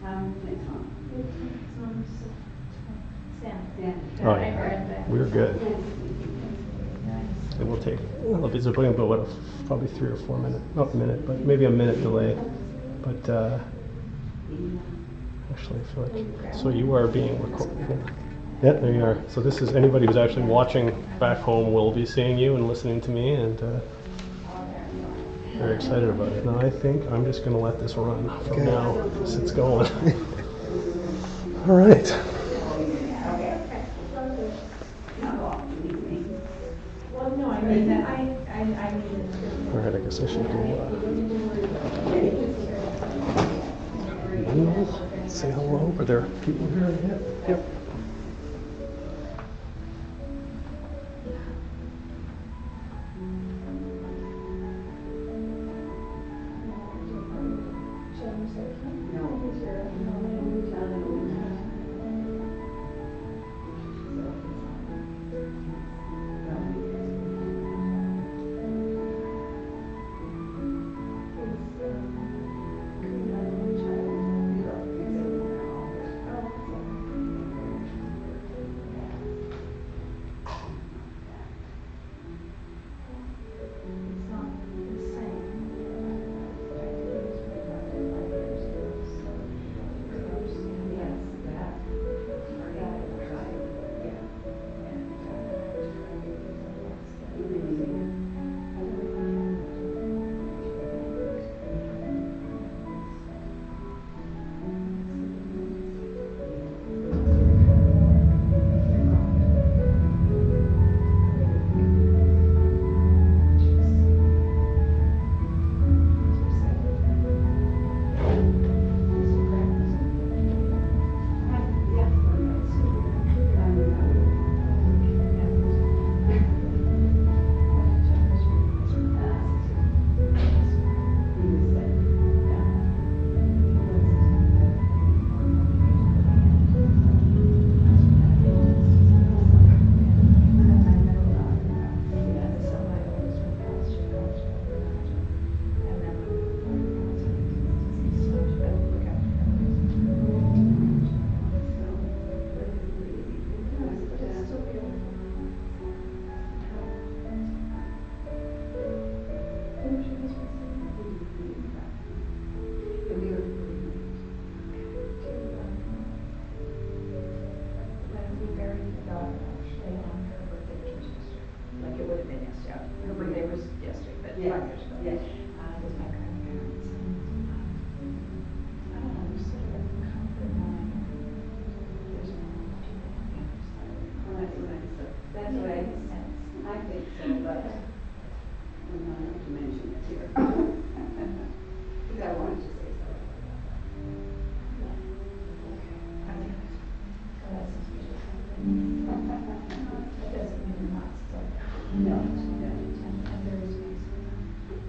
Oh yeah, we're good. It will take a little bit of putting, but what, probably 3 or 4 minutes, not a minute, but maybe a minute delay. But actually, I feel like, so you are being recorded. Yeah, there you are. So this is, anybody who's actually watching back home will be seeing you and listening to me, and very excited about it. Now I think I'm just going to let this run from now as it's going. All right. All right, I guess I should do say hello. Are there people here yet? Yep.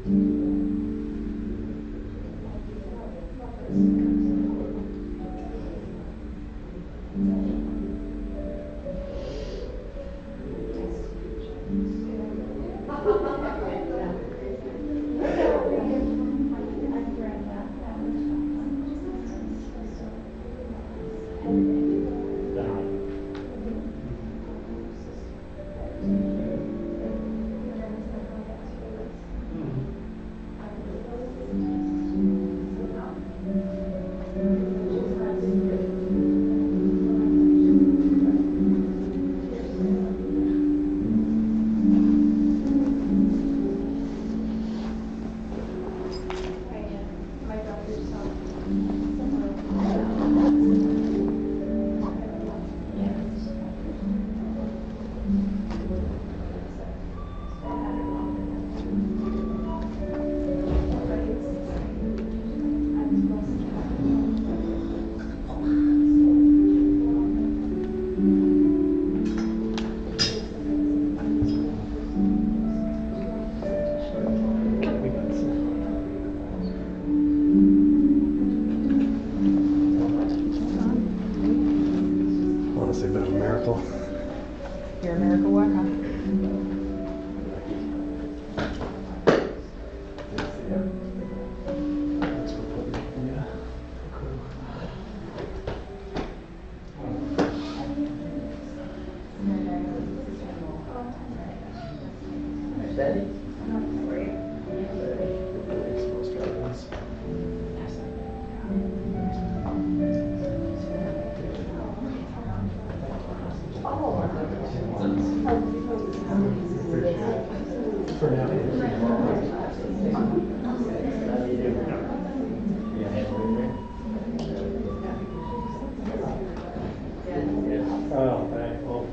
No. Oh, thanks. Well,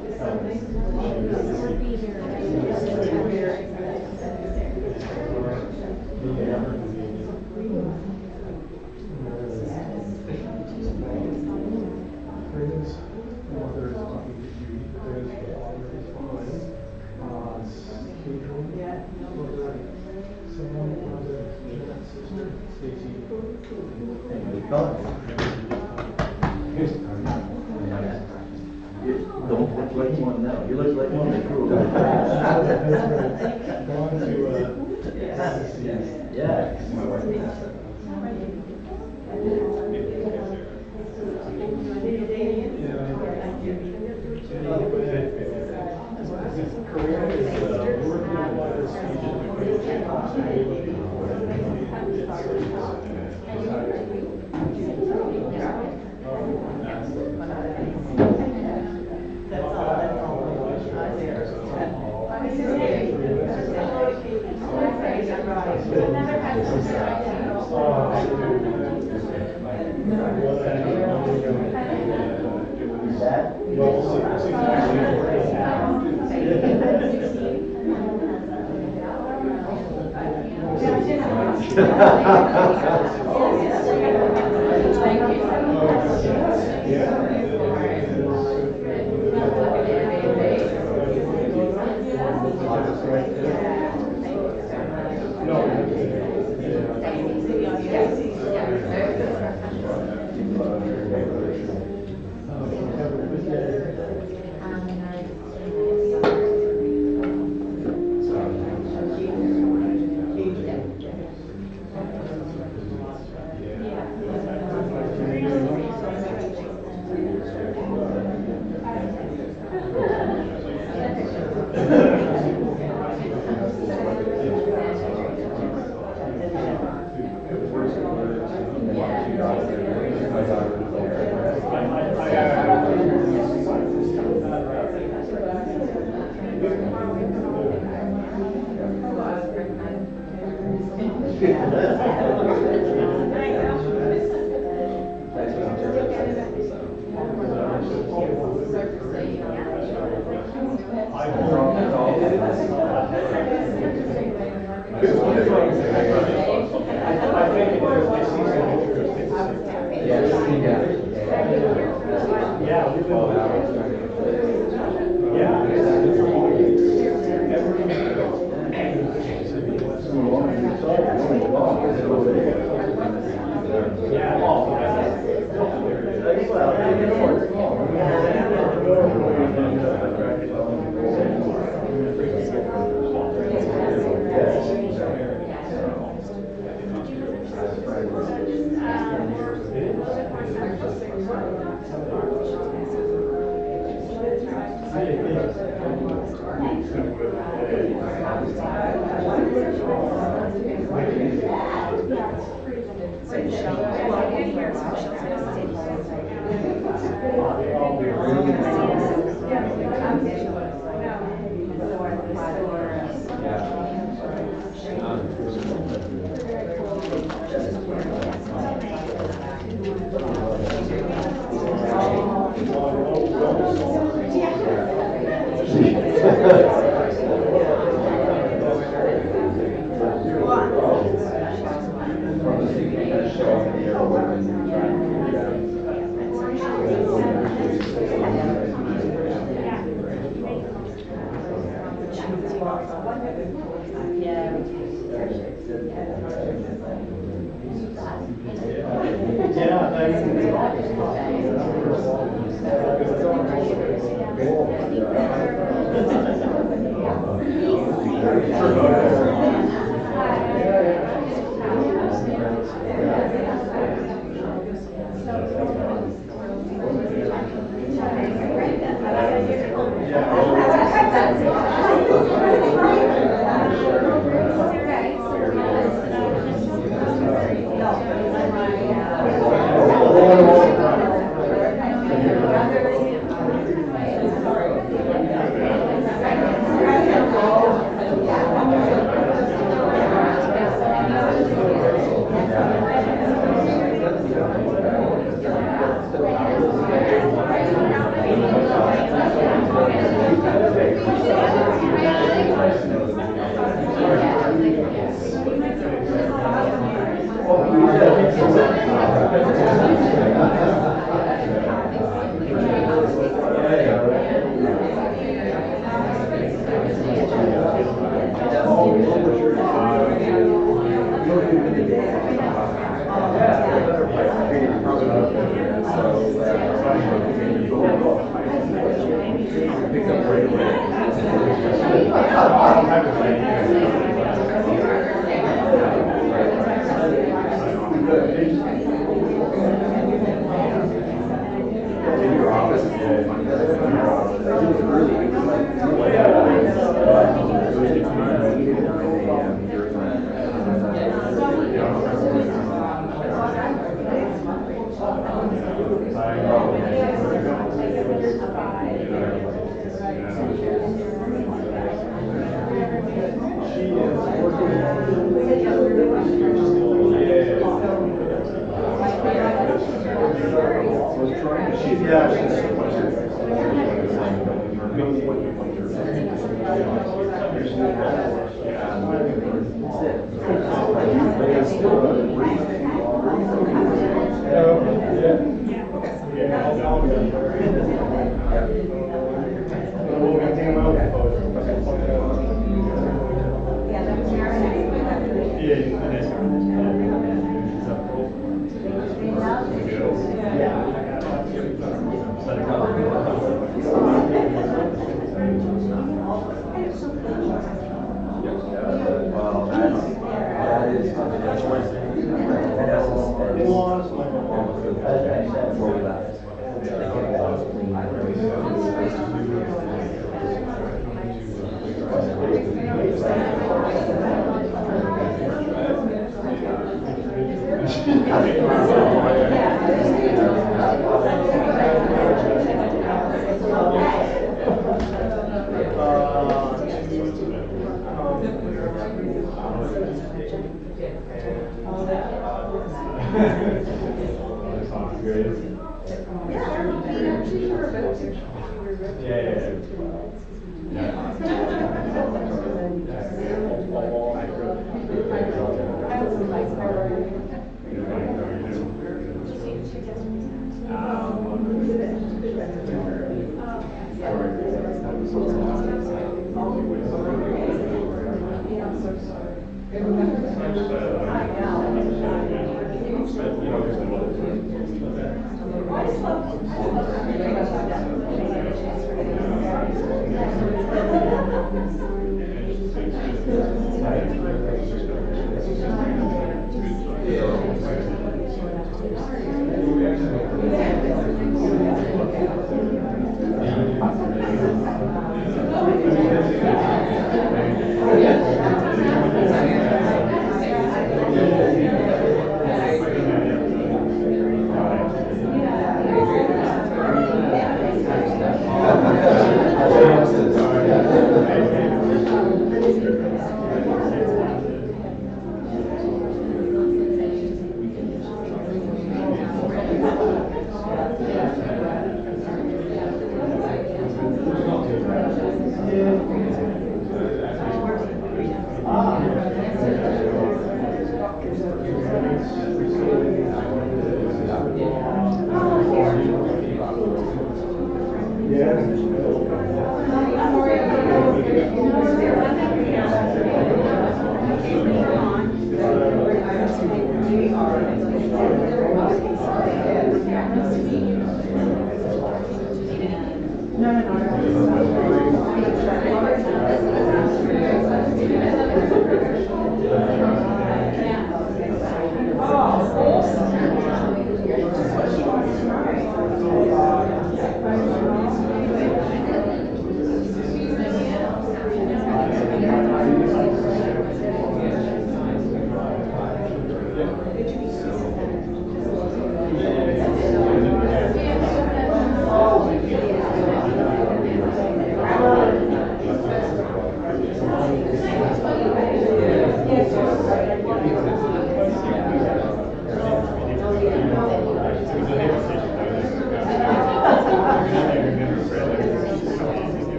Don't look like one now. You look like one of the crew. Yeah.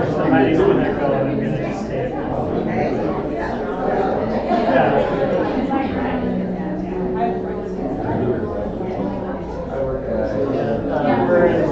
So I'm not even gonna go. I'm gonna just stay at home. Yeah. We're in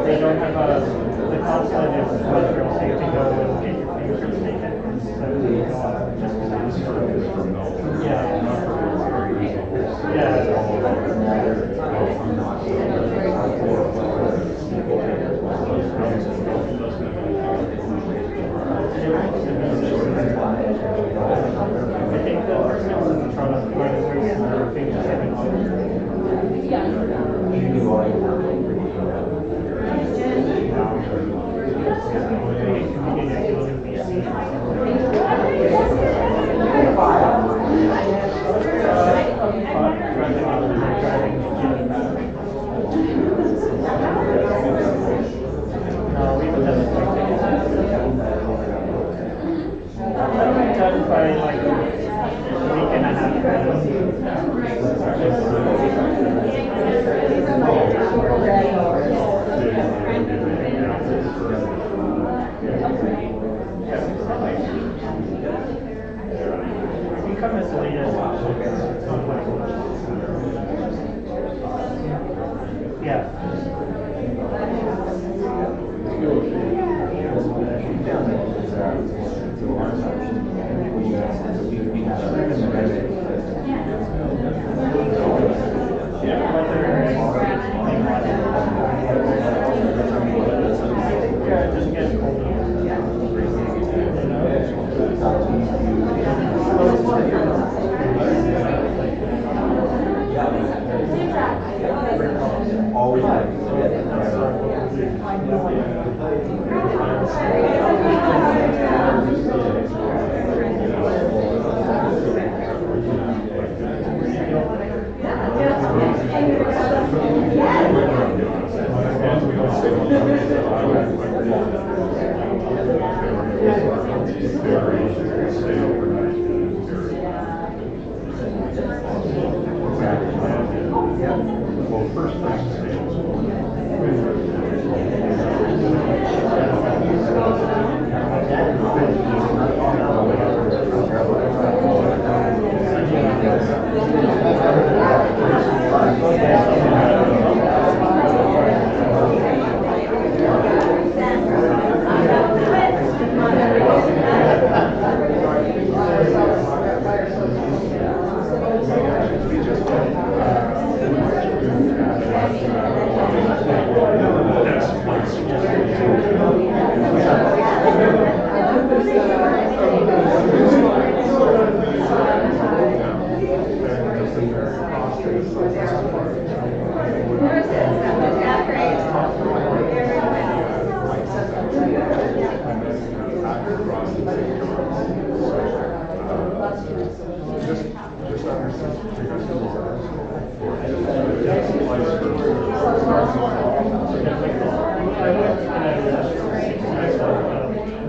they don't have the consulate is Montreal, so you have to go and get your fingerprints taken. So you go on just yeah. Yeah. I think the person who was in Toronto is very similar thing to having done by like a week and a half. You come as late as possible. Yeah.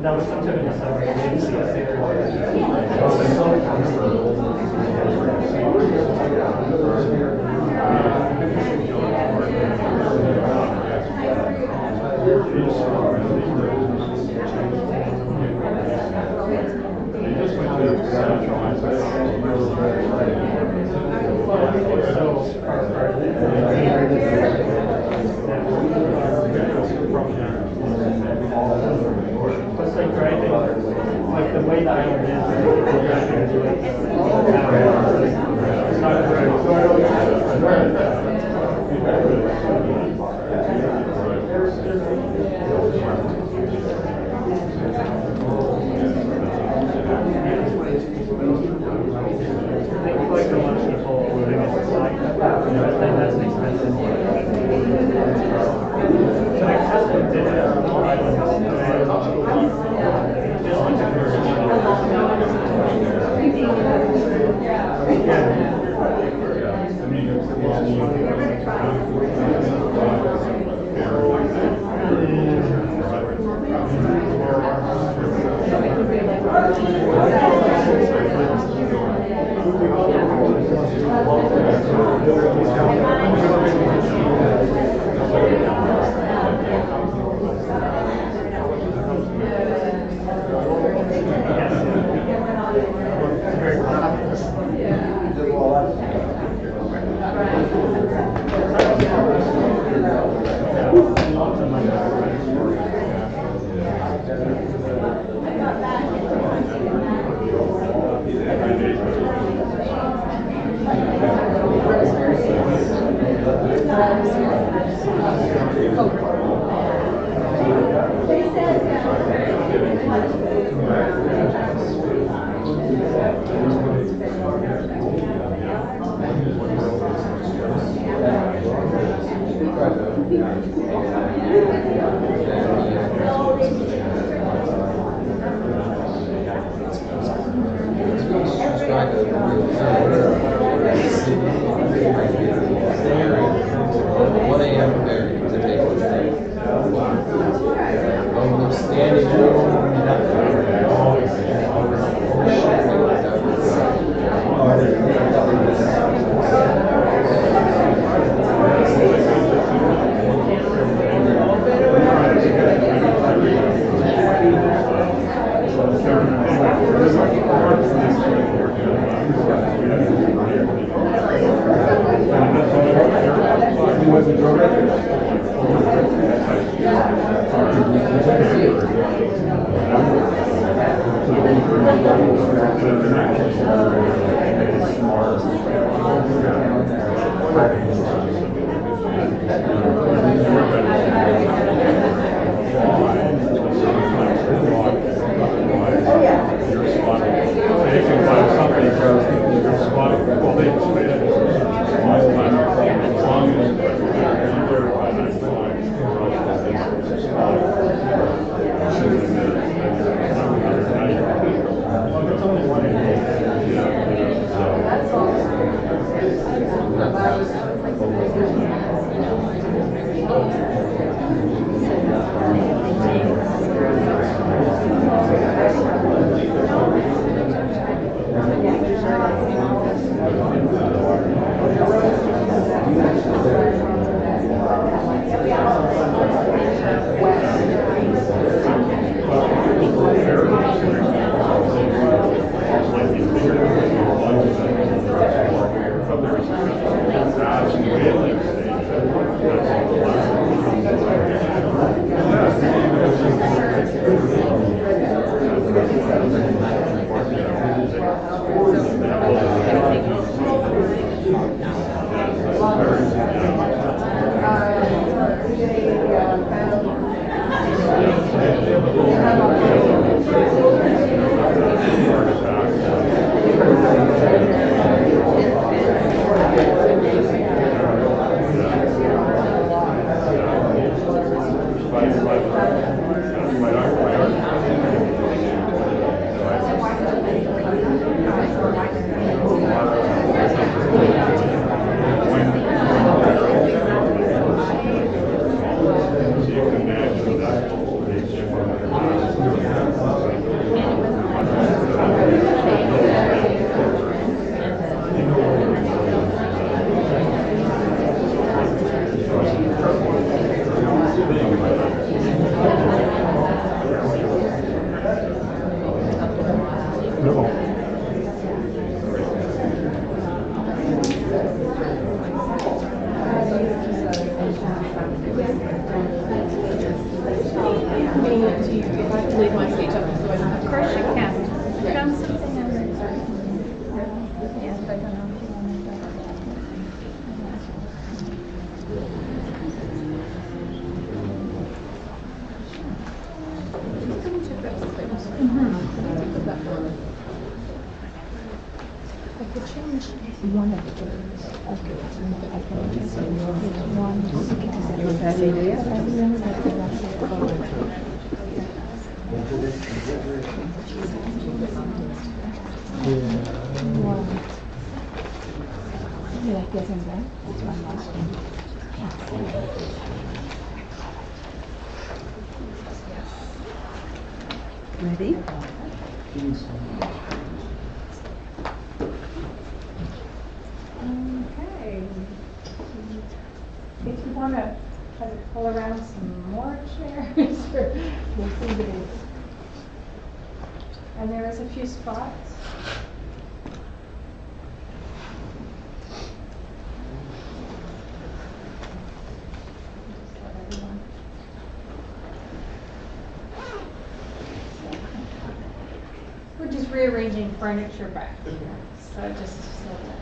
That was September, December. I didn't see a single one. It's like driving, like the way the island is, driving into it. It's not I think like a lot of people living in society, that's an expensive one. So I just did it on all I could change one of the things. I can just say one. You want that idea? One. Yeah, yes, and then that's one last one. Ready? Okay. If you want to try to pull around some more chairs, or we'll see what it is. And there is a few spots. Just let everyone. We're just rearranging furniture back here, so just so that.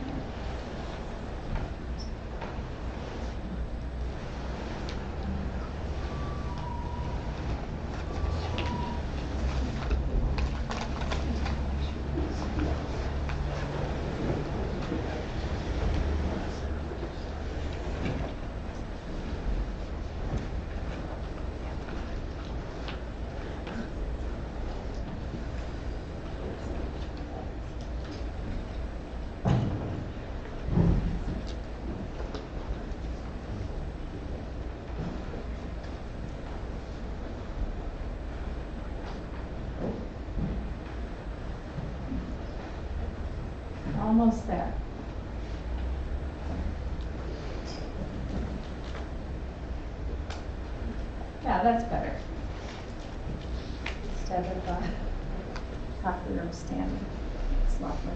Almost there. Yeah, that's better. Instead of half the room standing. It's lovely.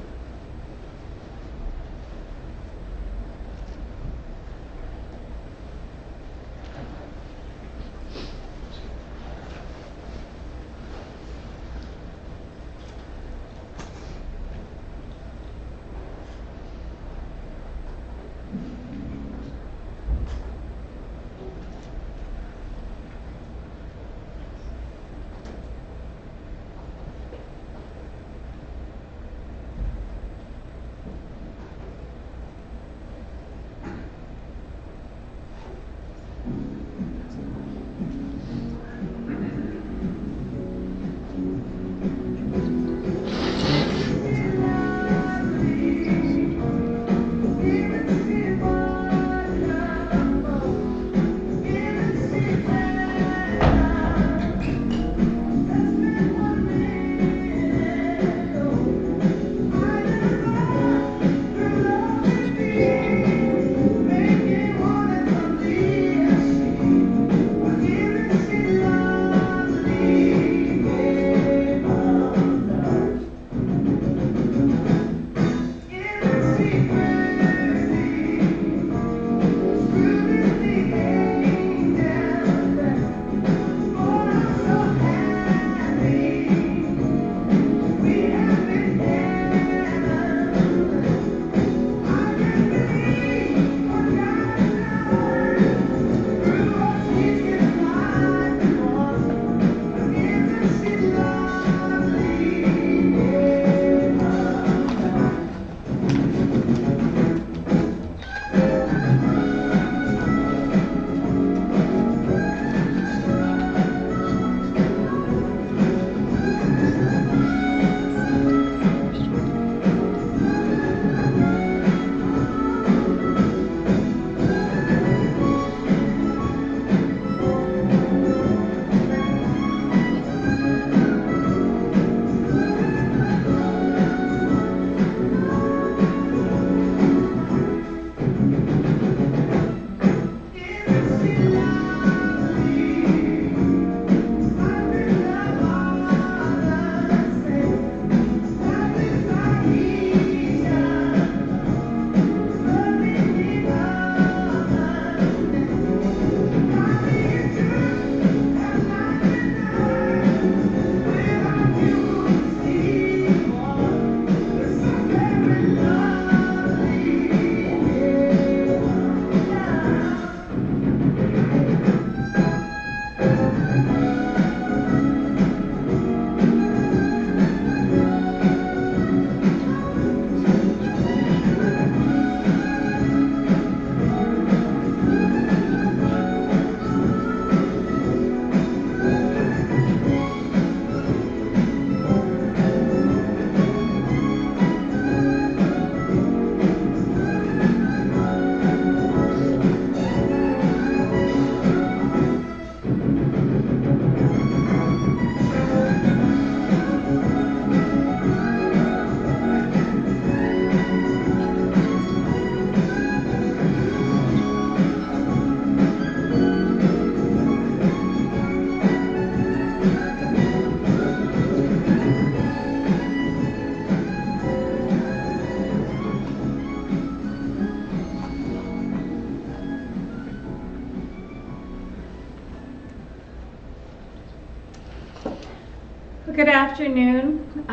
Good afternoon.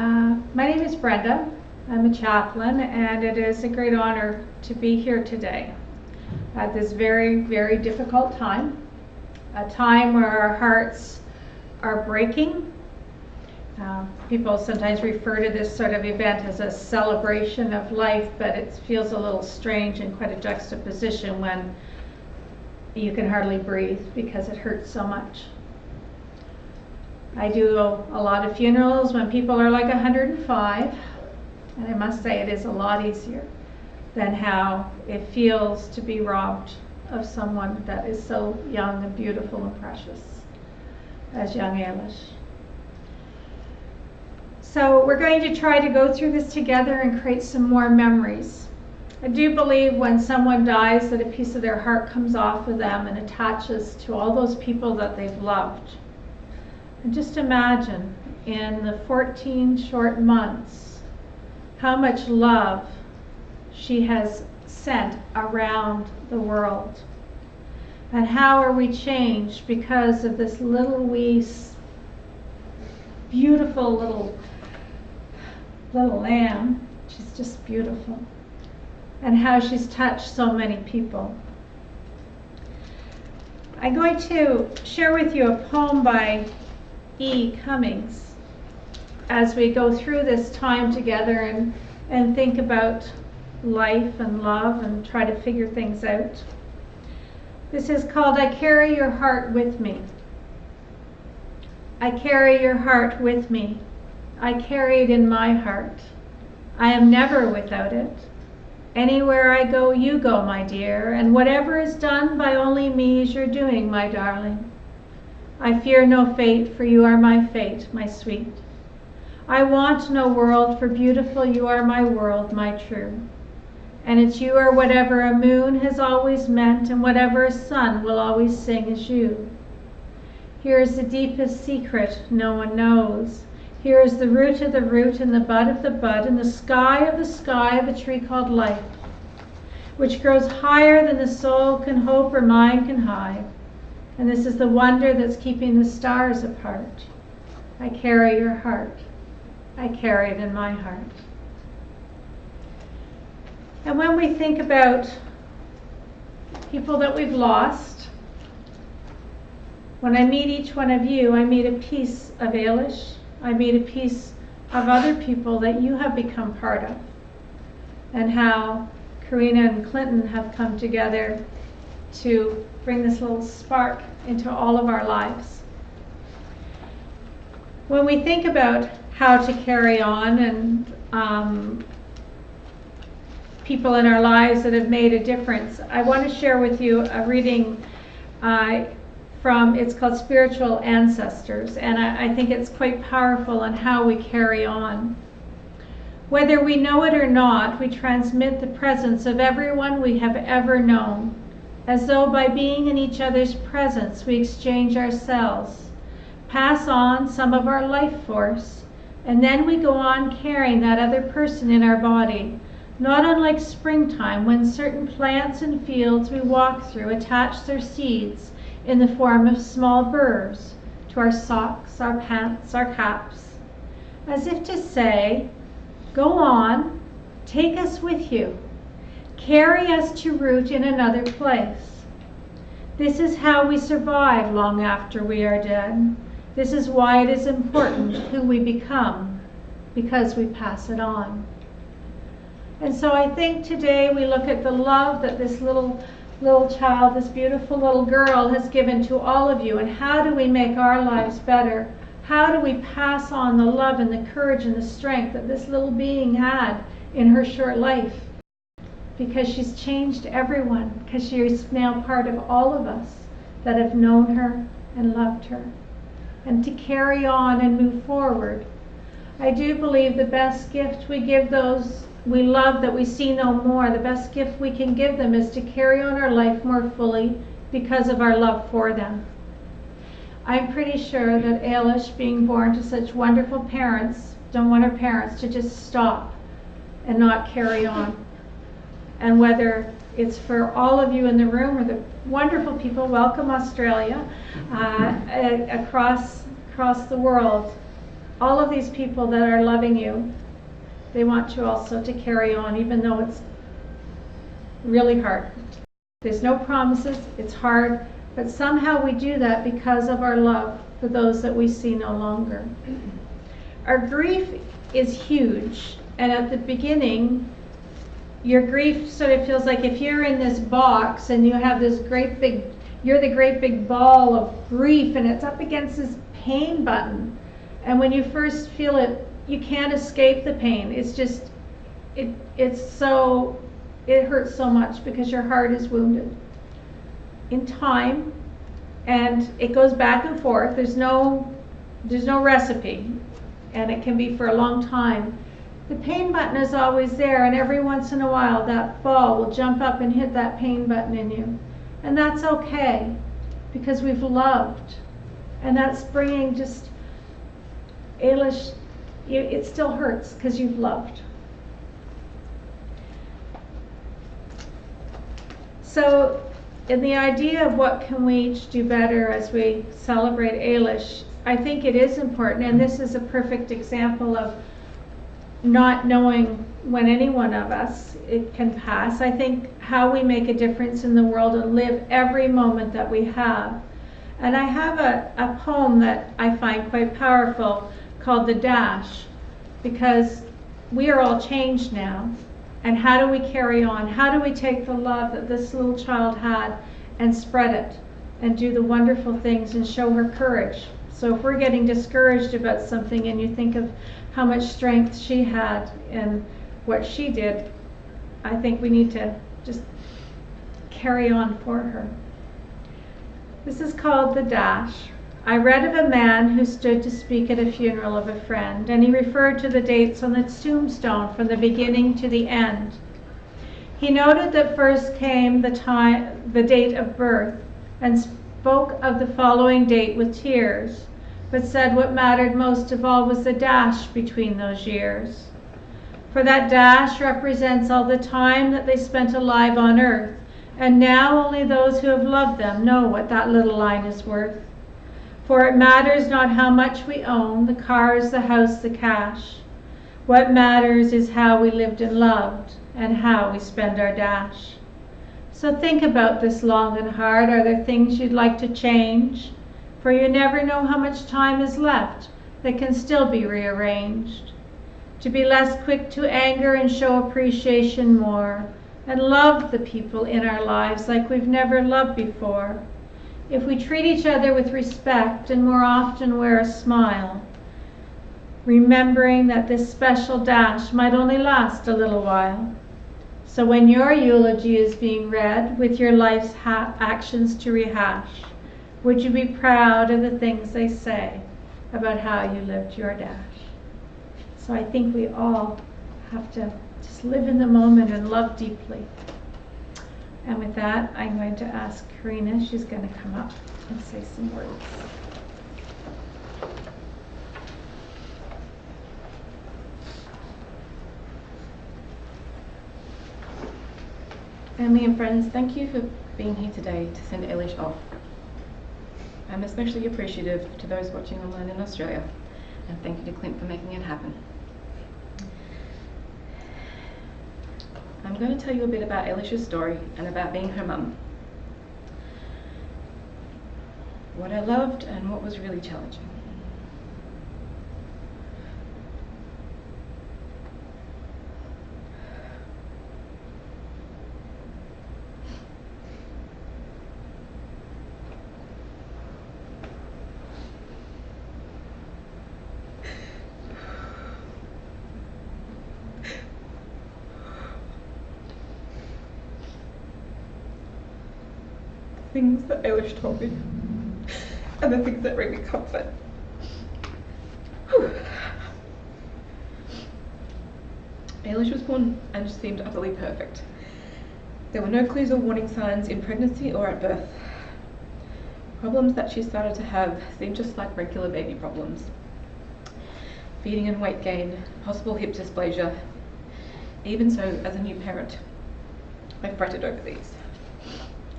My name is Brenda. I'm a chaplain, and it is a great honor to be here today at this very, very difficult time, a time where our hearts are breaking. People sometimes refer to this sort of event as a celebration of life, but it feels a little strange and quite a juxtaposition when you can hardly breathe because it hurts so much. I do a lot of funerals when people are like 105, and I must say it is a lot easier than how it feels to be robbed of someone that is so young and beautiful and precious as young Ailish. So we're going to try to go through this together and create some more memories. I do believe when someone dies that a piece of their heart comes off of them and attaches to all those people that they've loved. And just imagine in the 14 short months how much love she has sent around the world. And how are we changed because of this little wee, beautiful little lamb. She's just beautiful. And how she's touched so many people. I'm going to share with you a poem by E. Cummings as we go through this time together and think about life and love and try to figure things out. This is called I Carry Your Heart With Me. I carry your heart with me. I carry it in my heart. I am never without it. Anywhere I go, you go, my dear, and whatever is done by only me is your doing, my darling. I fear no fate, for you are my fate, my sweet. I want no world, for beautiful you are my world, my true. And it's you are whatever a moon has always meant, and whatever a sun will always sing is you. Here is the deepest secret no one knows. Here is the root of the root and the bud of the bud and the sky of a tree called life, which grows higher than the soul can hope or mind can hide. And this is the wonder that's keeping the stars apart. I carry your heart. I carry it in my heart. And when we think about people that we've lost, when I meet each one of you, I meet a piece of Ailish. I meet a piece of other people that you have become part of. And how Karina and Clinton have come together to bring this little spark into all of our lives. When we think about how to carry on and people in our lives that have made a difference, I want to share with you a reading it's called Spiritual Ancestors, and I think it's quite powerful on how we carry on. Whether we know it or not, we transmit the presence of everyone we have ever known, as though by being in each other's presence we exchange ourselves, pass on some of our life force, and then we go on carrying that other person in our body, not unlike springtime when certain plants and fields we walk through attach their seeds in the form of small burrs to our socks, our pants, our caps, as if to say, go on, take us with you, carry us to root in another place. This is how we survive long after we are dead. This is why it is important who we become, because we pass it on. And so I think today we look at the love that this little child, this beautiful little girl has given to all of you, and how do we make our lives better? How do we pass on the love and the courage and the strength that this little being had in her short life? Because she's changed everyone, because she is now part of all of us that have known her and loved her. And to carry on and move forward, I do believe the best gift we give those we love that we see no more, the best gift we can give them is to carry on our life more fully because of our love for them. I'm pretty sure that Ailish, being born to such wonderful parents, don't want her parents to just stop and not carry on. And whether it's for all of you in the room or the wonderful people, welcome Australia, across the world, all of these people that are loving you, they want you also to carry on, even though it's really hard. There's no promises, it's hard, but somehow we do that because of our love for those that we see no longer. Our grief is huge, and at the beginning, your grief sort of feels like if you're in this box and you have this great big, you're the great big ball of grief and it's up against this pain button. And when you first feel it, you can't escape the pain. It's just, it hurts so much because your heart is wounded. In time, and it goes back and forth, there's no recipe, and it can be for a long time. The pain button is always there, and every once in a while that ball will jump up and hit that pain button in you. And that's okay, because we've loved. And that's bringing just, Ailish, it still hurts because you've loved. So, in the idea of what can we each do better as we celebrate Ailish, I think it is important, and this is a perfect example of not knowing when any one of us it can pass. I think how we make a difference in the world and live every moment that we have. And I have a poem that I find quite powerful called The Dash, because we are all changed now. And how do we carry on? How do we take the love that this little child had and spread it and do the wonderful things and show her courage? So if we're getting discouraged about something and you think of how much strength she had and what she did, I think we need to just carry on for her. This is called The Dash. I read of a man who stood to speak at a funeral of a friend, and he referred to the dates on the tombstone from the beginning to the end. He noted that first came the date of birth, and spoke of the following date with tears, but said what mattered most of all was the dash between those years. For that dash represents all the time that they spent alive on earth, and now only those who have loved them know what that little line is worth. For it matters not how much we own, the cars, the house, the cash. What matters is how we lived and loved, and how we spend our dash. So think about this long and hard. Are there things you'd like to change? For you never know how much time is left that can still be rearranged. To be less quick to anger and show appreciation more, and love the people in our lives like we've never loved before. If we treat each other with respect and more often wear a smile, remembering that this special dash might only last a little while. So when your eulogy is being read with your life's actions to rehash, would you be proud of the things they say about how you lived your dash? So I think we all have to just live in the moment and love deeply. And with that, I'm going to ask Karina. She's going to come up and say some words. Family and friends, thank you for being here today to send Ailish off. I'm especially appreciative to those watching online in Australia, and thank you to Clint for making it happen. I'm going to tell you a bit about Ailish's story and about being her mum. What I loved and what was really challenging. Things that Ailish told me, and the things that bring me comfort. Whew. Ailish was born and seemed utterly perfect. There were no clues or warning signs in pregnancy or at birth. Problems that she started to have seemed just like regular baby problems. Feeding and weight gain, possible hip dysplasia. Even so, as a new parent, I fretted over these.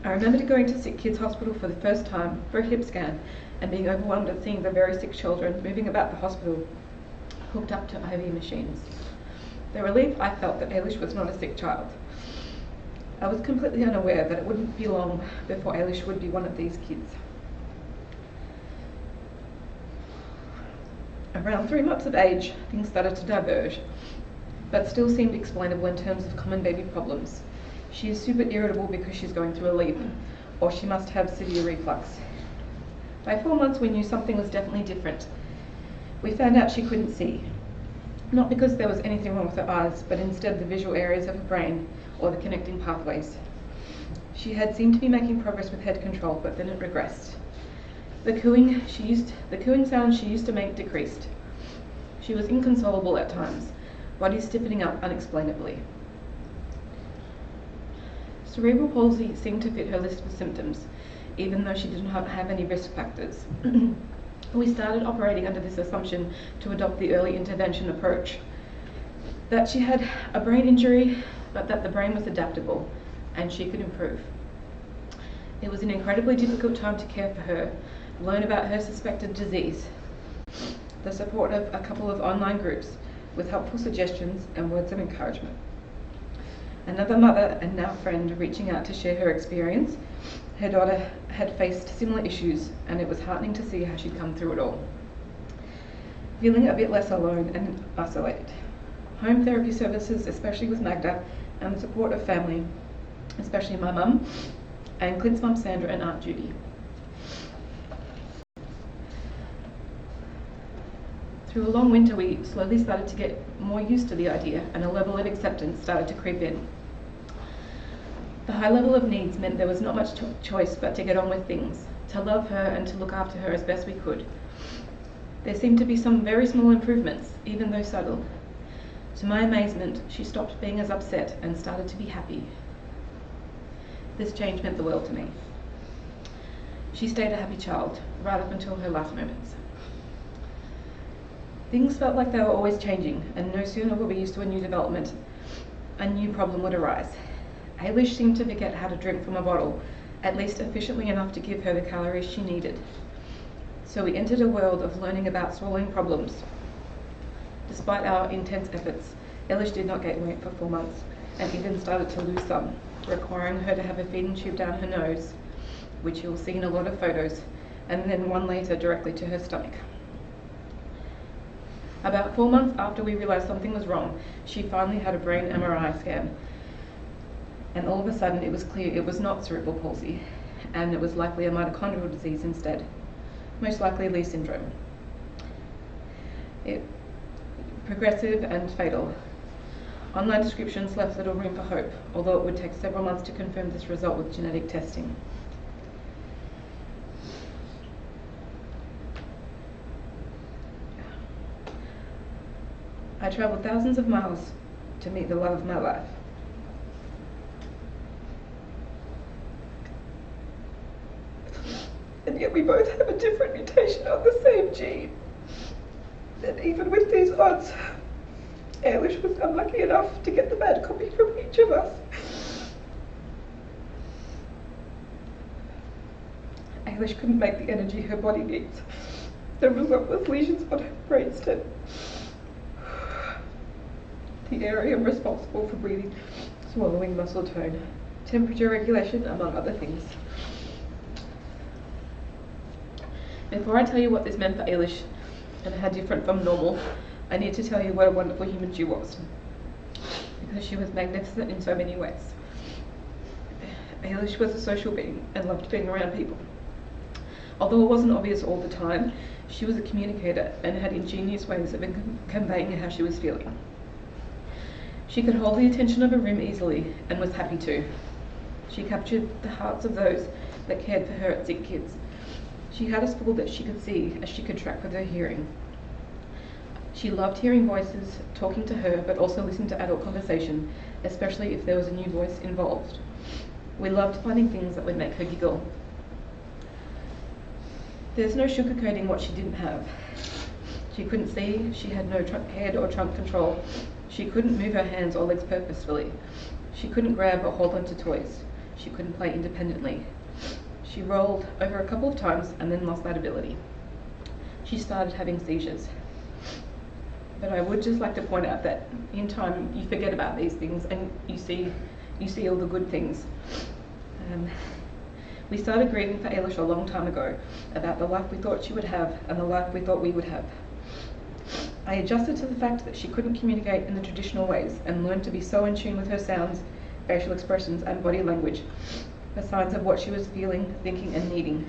I remember going to Sick Kids Hospital for the first time for a hip scan and being overwhelmed at seeing the very sick children moving about the hospital hooked up to IV machines. The relief I felt that Ailish was not a sick child. I was completely unaware that it wouldn't be long before Ailish would be one of these kids. Around 3 months of age, things started to diverge, but still seemed explainable in terms of common baby problems. She is super irritable because she's going through a leap, or she must have severe reflux. By 4 months, we knew something was definitely different. We found out she couldn't see, not because there was anything wrong with her eyes, but instead the visual areas of her brain, or the connecting pathways. She had seemed to be making progress with head control, but then it regressed. The cooing sound she used to make decreased. She was inconsolable at times, body stiffening up unexplainably. Cerebral palsy seemed to fit her list of symptoms, even though she didn't have any risk factors. We started operating under this assumption to adopt the early intervention approach, that she had a brain injury, but that the brain was adaptable and she could improve. It was an incredibly difficult time to care for her, learn about her suspected disease, the support of a couple of online groups with helpful suggestions and words of encouragement. Another mother and now friend reaching out to share her experience. Her daughter had faced similar issues, and it was heartening to see how she'd come through it all. Feeling a bit less alone and isolated. Home therapy services, especially with Magda, and the support of family, especially my mum, and Clint's mum Sandra and Aunt Judy. Through a long winter, we slowly started to get more used to the idea, and a level of acceptance started to creep in. The high level of needs meant there was not much choice but to get on with things, to love her and to look after her as best we could. There seemed to be some very small improvements, even though subtle. To my amazement, she stopped being as upset and started to be happy. This change meant the world to me. She stayed a happy child, right up until her last moments. Things felt like they were always changing, and no sooner were we used to a new development, a new problem would arise. Ailish seemed to forget how to drink from a bottle, at least efficiently enough to give her the calories she needed. So we entered a world of learning about swallowing problems. Despite our intense efforts, Ailish did not gain weight for 4 months, and even started to lose some, requiring her to have a feeding tube down her nose, which you'll see in a lot of photos, and then one later directly to her stomach. About 4 months after we realised something was wrong, she finally had a brain MRI scan. And all of a sudden it was clear it was not cerebral palsy, and it was likely a mitochondrial disease instead, most likely Leigh syndrome. Progressive and fatal. Online descriptions left little room for hope, although it would take several months to confirm this result with genetic testing. I travelled thousands of miles to meet the love of my life. And yet we both have a different mutation on the same gene. And even with these odds, Ailish was unlucky enough to get the bad copy from each of us. Ailish couldn't make the energy her body needs. The result was lesions on her brainstem, the area responsible for breathing, swallowing, muscle tone, temperature regulation, among other things. Before I tell you what this meant for Ailish and how different from normal, I need to tell you what a wonderful human she was, because she was magnificent in so many ways. Ailish was a social being and loved being around people. Although it wasn't obvious all the time, she was a communicator and had ingenious ways of conveying how she was feeling. She could hold the attention of a room easily and was happy to. She captured the hearts of those that cared for her at Sick Kids. She had a school that she could see as she could track with her hearing. She loved hearing voices, talking to her, but also listening to adult conversation, especially if there was a new voice involved. We loved finding things that would make her giggle. There's no sugarcoating what she didn't have. She couldn't see, she had no head or trunk control. She couldn't move her hands or legs purposefully. She couldn't grab or hold onto toys. She couldn't play independently. She rolled over a couple of times and then lost that ability. She started having seizures. But I would just like to point out that in time you forget about these things and you see all the good things. We started grieving for Ailish a long time ago about the life we thought she would have and the life we thought we would have. I adjusted to the fact that she couldn't communicate in the traditional ways and learned to be so in tune with her sounds, facial expressions and body language, the signs of what she was feeling, thinking and needing.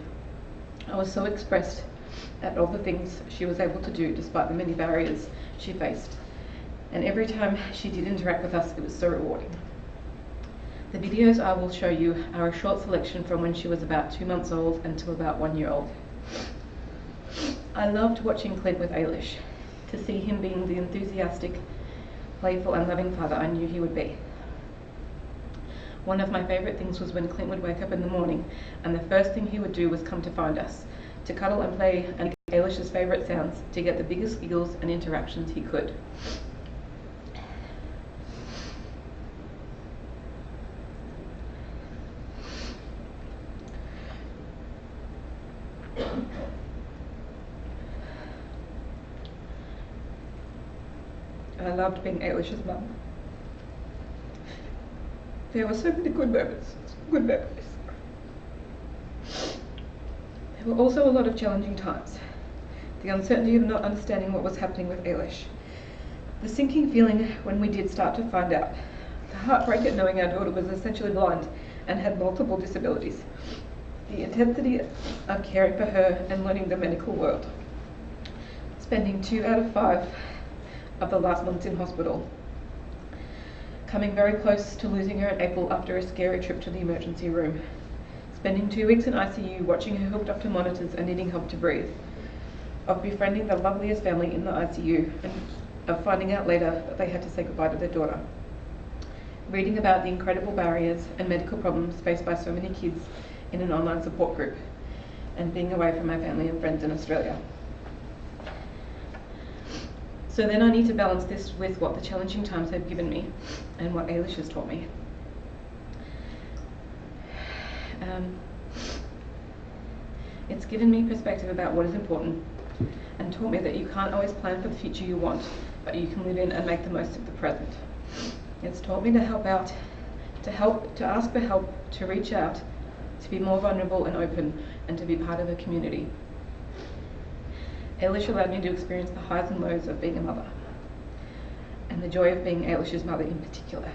I was so expressed at all the things she was able to do despite the many barriers she faced. And every time she did interact with us, it was so rewarding. The videos I will show you are a short selection from when she was about 2 months old until about 1 year old. I loved watching Clint with Ailish, to see him being the enthusiastic, playful and loving father I knew he would be. One of my favourite things was when Clint would wake up in the morning and the first thing he would do was come to find us, to cuddle and play and make Ailish's favourite sounds to get the biggest giggles and interactions he could. I loved being Ailish's mum. There were so many good moments, good memories. There were also a lot of challenging times. The uncertainty of not understanding what was happening with Ailish. The sinking feeling when we did start to find out. The heartbreak at knowing our daughter was essentially blind and had multiple disabilities. The intensity of caring for her and learning the medical world. Spending 2 out of 5 of the last months in hospital. Coming very close to losing her in April after a scary trip to the emergency room. Spending 2 weeks in ICU watching her hooked up to monitors and needing help to breathe. Of befriending the loveliest family in the ICU and of finding out later that they had to say goodbye to their daughter. Reading about the incredible barriers and medical problems faced by so many kids in an online support group. And being away from my family and friends in Australia. So then I need to balance this with what the challenging times have given me and what Ailish has taught me. It's given me perspective about what is important and taught me that you can't always plan for the future you want, but you can live in and make the most of the present. It's taught me to to ask for help, to reach out, to be more vulnerable and open, and to be part of a community. Ailish allowed me to experience the highs and lows of being a mother, and the joy of being Ailish's mother in particular.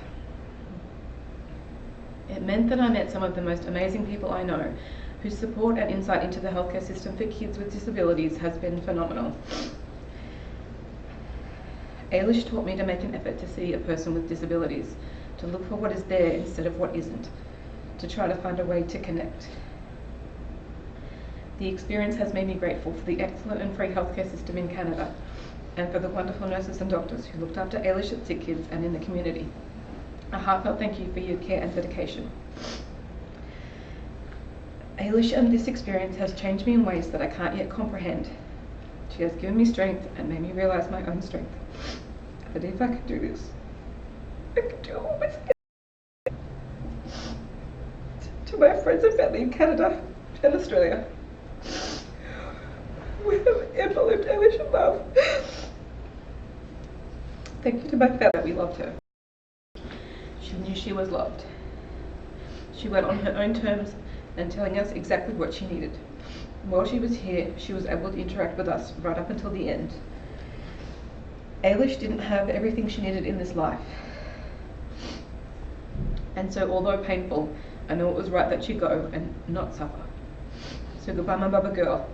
It meant that I met some of the most amazing people I know, whose support and insight into the healthcare system for kids with disabilities has been phenomenal. Ailish taught me to make an effort to see a person with disabilities, to look for what is there instead of what isn't, to try to find a way to connect. The experience has made me grateful for the excellent and free healthcare system in Canada and for the wonderful nurses and doctors who looked after Ailish at Sick Kids and in the community. A heartfelt thank you for your care and dedication. Ailish and this experience has changed me in ways that I can't yet comprehend. She has given me strength and made me realise my own strength. That if I could do this, I could do all this. To my friends and family in Canada and Australia, we have ever lived Ailish in love. Thank you to my family, we loved her. She knew she was loved. She went on her own terms and telling us exactly what she needed. While she was here, she was able to interact with us right up until the end. Ailish didn't have everything she needed in this life. And so although painful, I know it was right that she go and not suffer. So goodbye, my Baba girl.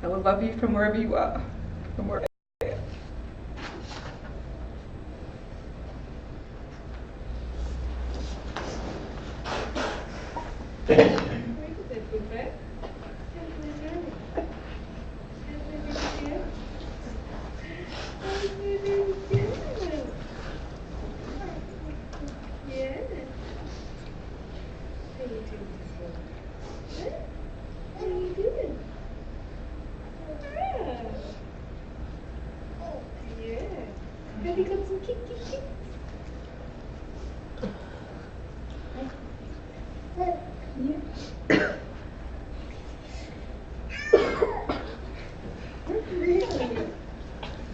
I will love you from wherever you are, from wherever I am.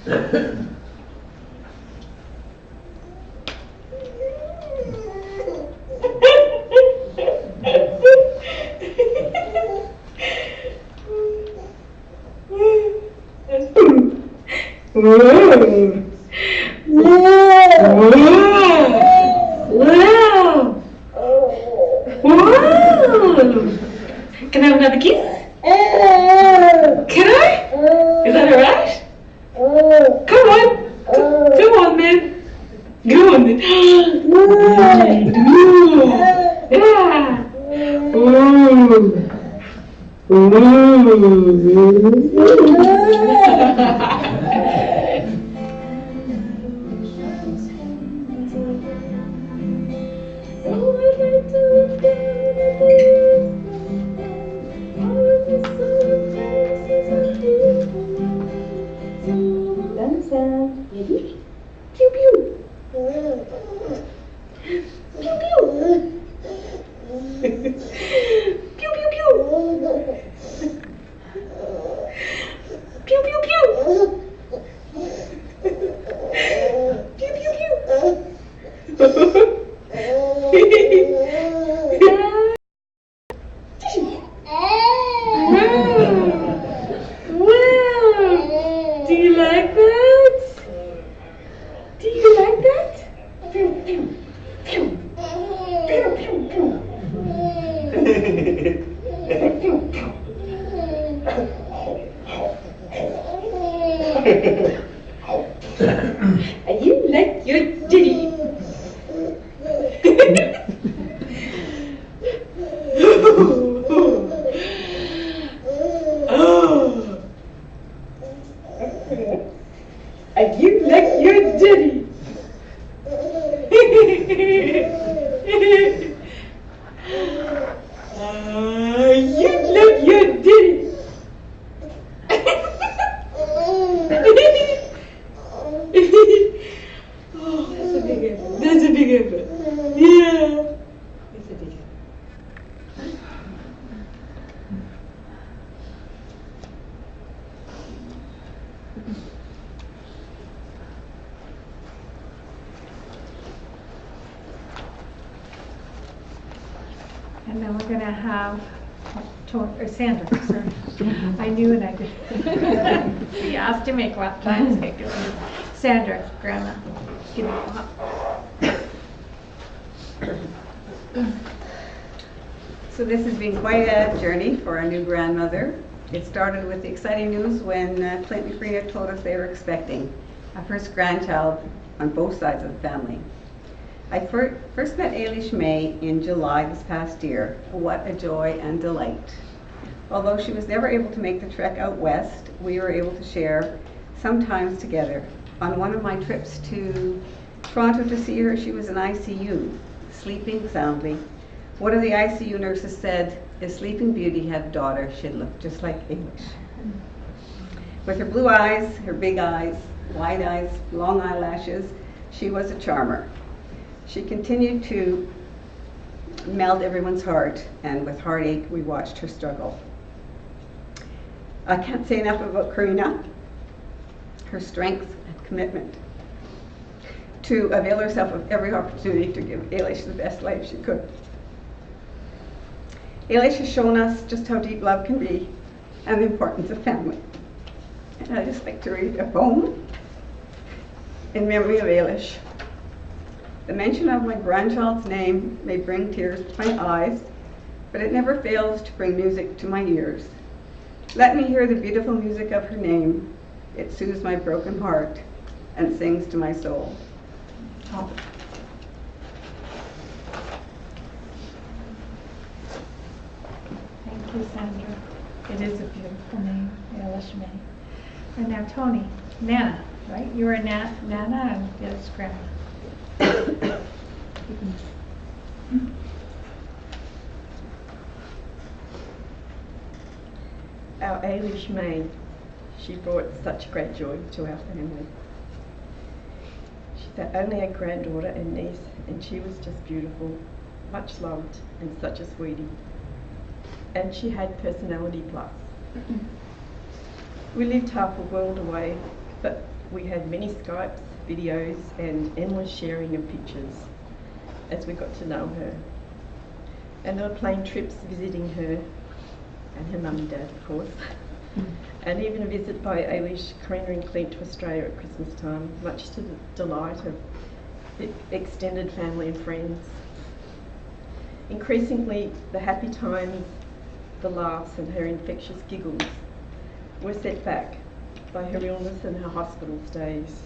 Can I have another kiss? Can I? Is that alright? Come on. Come on then. Go on then. Ready? Pew pew. Pew pew. Pew pew pew. Pew pew pew. Pew pew pew. Wow. Do you like that? Do you like that? Pew pew pew. Pew pew pew. Pew pew. And you like your ditty. Oh. And you like your ditty. You like your ditty. Oh, that's a big effort. That's a big effort. Yeah. It's a big effort. And then we're gonna have Sandra, sorry. I knew and I did. She asked to make what time schedule. Sandra, Grandma, give me a pop. So this has been quite a journey for our new grandmother. It started with the exciting news when Clint and Frida told us they were expecting a first grandchild on both sides of the family. I first met Ailish May in July this past year. What a joy and delight. Although she was never able to make the trek out west, we were able to share some times together. On one of my trips to Toronto to see her, she was in ICU, sleeping soundly. One of the ICU nurses said, if Sleeping Beauty had a daughter, she'd look just like Ailish. With her blue eyes, her big eyes, wide eyes, long eyelashes, she was a charmer. She continued to melt everyone's heart, and with heartache, we watched her struggle. I can't say enough about Karina, her strength and commitment to avail herself of every opportunity to give Ailish the best life she could. Ailish has shown us just how deep love can be and the importance of family. And I'd just like to read a poem in memory of Ailish. The mention of my grandchild's name may bring tears to my eyes, but it never fails to bring music to my ears. Let me hear the beautiful music of her name. It soothes my broken heart and sings to my soul. Oh. Thank you, Sandra. It is a beautiful name, Ailish May. And now Tony, Nana, right? You were Nana and yes, Grandma. Our Ailish May, she brought such great joy to our family. She's only a granddaughter and niece, and she was just beautiful, much loved, and such a sweetie. And she had personality plus. We lived half a world away, but We had many Skypes, videos, and endless sharing of pictures as we got to know her. And there were plane trips visiting her and her mum and dad, of course. And even a visit by Ailish, Karina and Clint to Australia at Christmas time, much to the delight of the extended family and friends. Increasingly, the happy times, the laughs and her infectious giggles were set back by her illness and her hospital stays.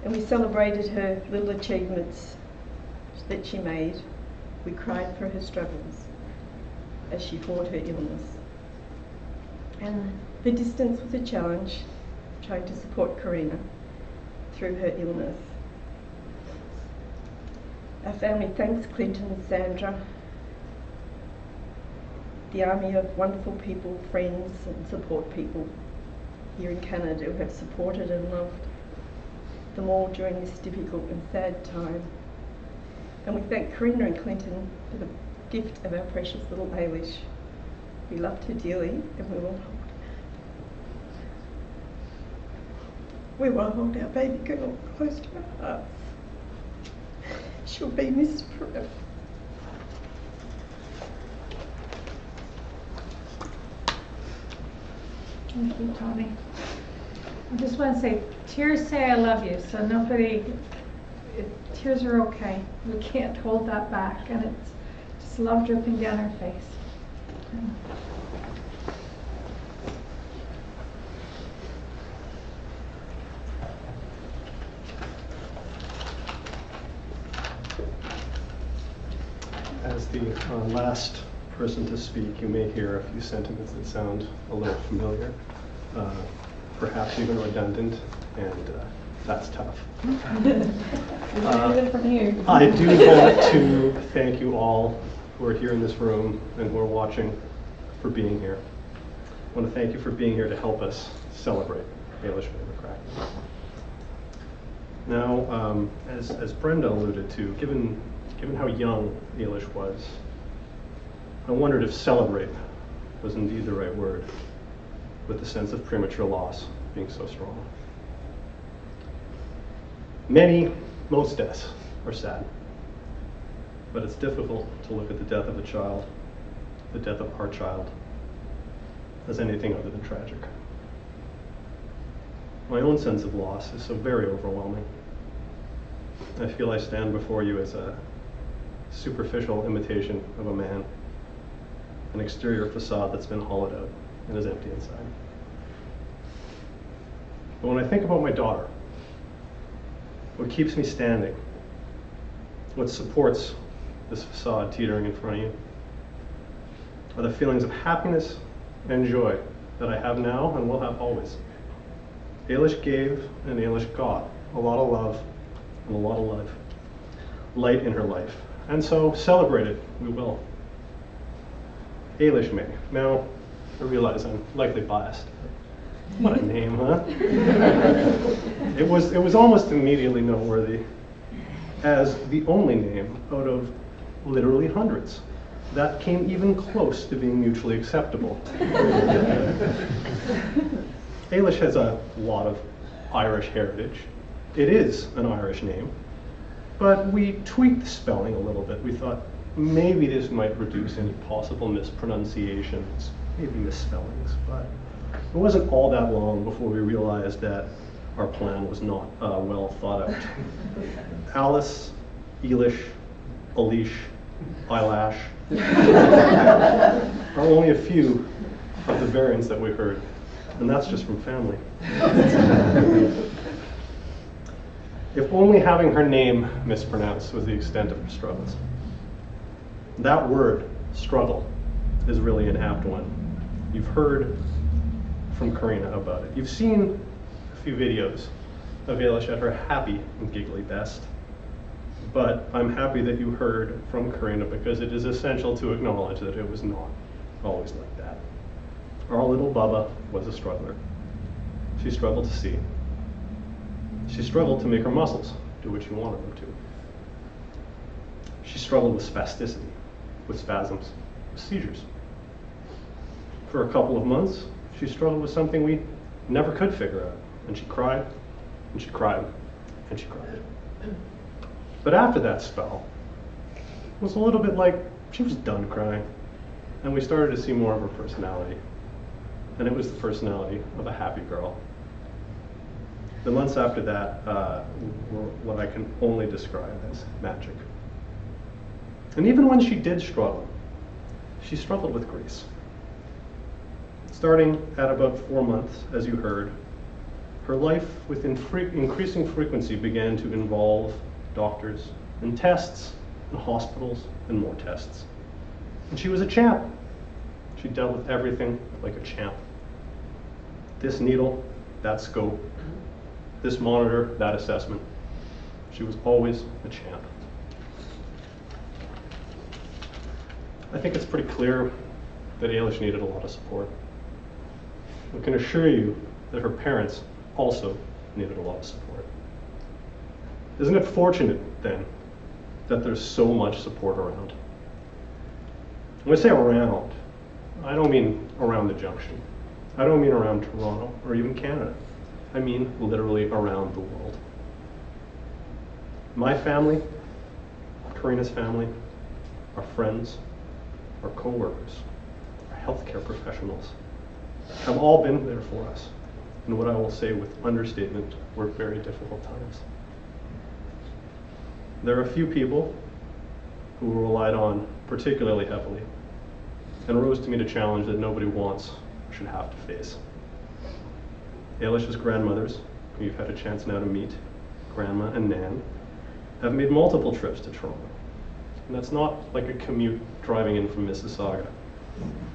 And we celebrated her little achievements that she made. We cried for her struggles as she fought her illness. And the distance was a challenge, trying to support Karina through her illness. Our family thanks Clinton and Sandra, the army of wonderful people, friends and support people here in Canada who have supported and loved them all during this difficult and sad time. And we thank Karina and Clinton for the gift of our precious little Ailish. We loved her dearly and we will hold our baby girl close to our hearts. She'll be missed forever. Thank you, Tony. I just want to say, tears say I love you, so nobody, tears are okay. We can't hold that back, and it's just love dripping down her face. As the last person to speak, you may hear a few sentiments that sound a little familiar, perhaps even redundant, and that's tough. Even from you. I do want to thank you all who are here in this room and who are watching for being here. I want to thank you for being here to help us celebrate Ailish McCracken. Now, as Brenda alluded to, given how young Ailish was, I wondered if celebrate was indeed the right word, with the sense of premature loss being so strong. Most deaths are sad, but it's difficult to look at the death of a child, the death of our child, as anything other than tragic. My own sense of loss is so very overwhelming. I feel I stand before you as a superficial imitation of a man, an exterior facade that's been hollowed out and is empty inside. But when I think about my daughter, what keeps me standing, what supports this facade teetering in front of you, are the feelings of happiness and joy that I have now and will have always. Ailish gave and Ailish got a lot of love and a lot of light in her life. And so celebrate it, we will. Ailish May. Now, I realize I'm likely biased. What a name, huh? It was almost immediately noteworthy as the only name out of literally hundreds that came even close to being mutually acceptable. Ailish has a lot of Irish heritage. It is an Irish name, but we tweaked the spelling a little bit. We thought maybe this might reduce any possible mispronunciations, maybe misspellings, but it wasn't all that long before we realized that our plan was not well thought out. Alice, Ailish, Ailish, Eyelash are only a few of the variants that we heard, and that's just from family. If only having her name mispronounced was the extent of her struggles. That word, struggle, is really an apt one. You've heard from Karina about it. You've seen a few videos of Ailish at her happy and giggly best. But I'm happy that you heard from Karina because it is essential to acknowledge that it was not always like that. Our little Bubba was a struggler. She struggled to see. She struggled to make her muscles do what she wanted them to. She struggled with spasticity, with spasms, with seizures. For a couple of months, she struggled with something we never could figure out, And she cried, and she cried, and she cried. But after that spell, it was a little bit like she was done crying. And we started to see more of her personality. And it was the personality of a happy girl. The months after that were what I can only describe as magic. And even when she did struggle, she struggled with grace. Starting at about 4 months, as you heard, her life with increasing frequency began to involve doctors and tests and hospitals and more tests. And she was a champ. She dealt with everything like a champ. This needle, that scope, this monitor, that assessment. She was always a champ. I think it's pretty clear that Ailish needed a lot of support. I can assure you that her parents also needed a lot of support. Isn't it fortunate, then, that there's so much support around? When I say around, I don't mean around the junction. I don't mean around Toronto or even Canada. I mean literally around the world. My family, Karina's family, our friends, our co-workers, our healthcare professionals have all been there for us in what I will say with understatement were very difficult times. There are a few people who were relied on particularly heavily and rose to meet a challenge that nobody wants or should have to face. Ailish's grandmothers, who you've had a chance now to meet, Grandma and Nan, have made multiple trips to Toronto. And that's not like a commute driving in from Mississauga.